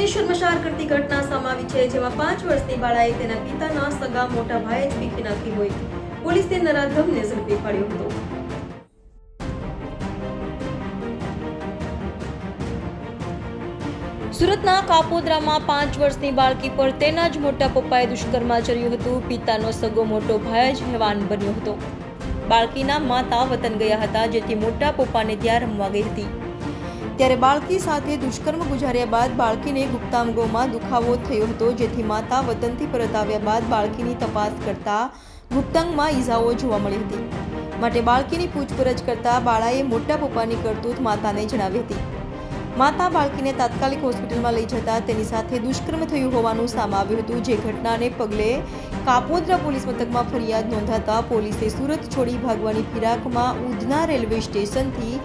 લોકોને શર્મસાર કરતી ઘટના સામે આવી છે, જેમાં 5 વર્ષની બાળાએ તેના પિતાના સગા મોટા ભાઈએ જ પીખી નાખી હોય. પોલીસે નરાધમને ઝડપી પાડ્યો હતો. સુરતના કાપોદ્રામાં 5 વર્ષની બાળકી પર તેના જ મોટા પપ્પાએ દુષ્કર્મ આચર્યું હતું. પિતાનો સગો મોટો ભાઈ જ હેવાન બન્યો હતો. બાળકીના માતા વતન ગયા હતા, જેથી મોટા પપ્પાને ત્યાં રમવા ગઈ હતી. ત્યારે બાળકી સાથે દુષ્કર્મ ગુજાર્યા બાદ બાળકીને ગુપ્તાંગોમાં દુખાવો થયો હતો, જેથી માતા વતનથી પરત આવ્યા બાદ બાળકીની તપાસ કરતા ગુપ્તાંગમાં ઈજાઓ જોવા મળી હતી. માટે બાળકીની પૂછપરછ કરતા બાળાએ મોટા પપ્પાની કરતૂત માતાને જણાવી હતી. માતા બાળકીને તાત્કાલિક હોસ્પિટલમાં લઈ જતા તેની સાથે દુષ્કર્મ થયું હોવાનું સામે આવ્યું હતું. જે ઘટનાને પગલે કાપોદ્રા પોલીસ મથકમાં ફરિયાદ નોંધાતા પોલીસે સુરત છોડી ભાગવાની ફિરાકમાં ઉધના રેલવે સ્ટેશનથી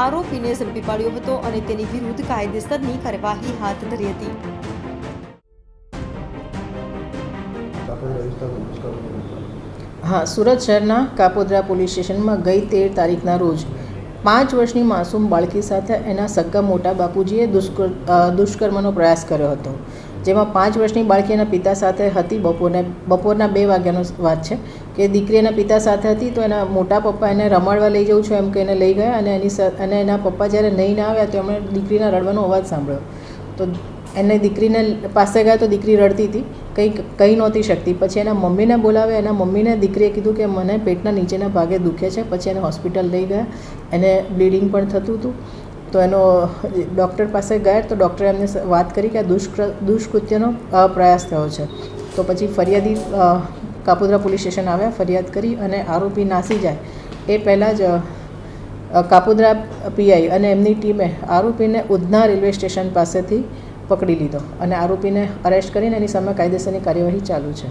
આરોપીને ઝડપી પાડ્યો હતો અને તેની વિરુદ્ધ કાયદેસરની કાર્યવાહી હાથ ધરી હતી. હા, સુરત શહેરના કાપોદ્રા પોલીસ સ્ટેશનમાં ગઈ 13 તારીખના રોજ 5 વર્ષની માસૂમ બાળકી સાથે એના સગ્ગા મોટા બાપુજીએ દુષ્કર્મનો પ્રયાસ કર્યો હતો. જેમાં 5 વર્ષની બાળકી એના પિતા સાથે હતી. બપોરના 2 વાગ્યાનો વાત છે કે દીકરી એના પિતા સાથે હતી, તો એના મોટા પપ્પા એને રમાડવા લઈ જવું છું એમ કહીને લઈ ગયા અને એના પપ્પા જ્યારે નહીં ના આવ્યા તો એમણે દીકરીના રડવાનો અવાજ સાંભળ્યો. તો એને દીકરીને પાસે ગયા તો દીકરી રડતી હતી, કહી નહોતી શકતી. પછી એના મમ્મીને બોલાવ્યા. એના મમ્મીને દીકરીએ કીધું કે મને પેટના નીચેના ભાગે દુખે છે. પછી એને હોસ્પિટલ લઈ ગયા. એને બ્લીડિંગ પણ થતું હતું. તો એનો ડૉક્ટર પાસે ગયા તો ડૉક્ટરે એમને વાત કરી કે આ દુષ્કૃત્યનો પ્રયાસ થયો છે. તો પછી ફરિયાદી કાપોદ્રા પોલીસ સ્ટેશન આવ્યા, ફરિયાદ કરી અને આરોપી નાસી જાય એ પહેલાં જ કાપોદ્રા પીઆઈ અને એમની ટીમે આરોપીને ઉધના રેલવે સ્ટેશન પાસેથી પકડી લીધો અને આરોપીને અરેસ્ટ કરીને એની સામે કાયદેસરની કાર્યવાહી ચાલુ છે.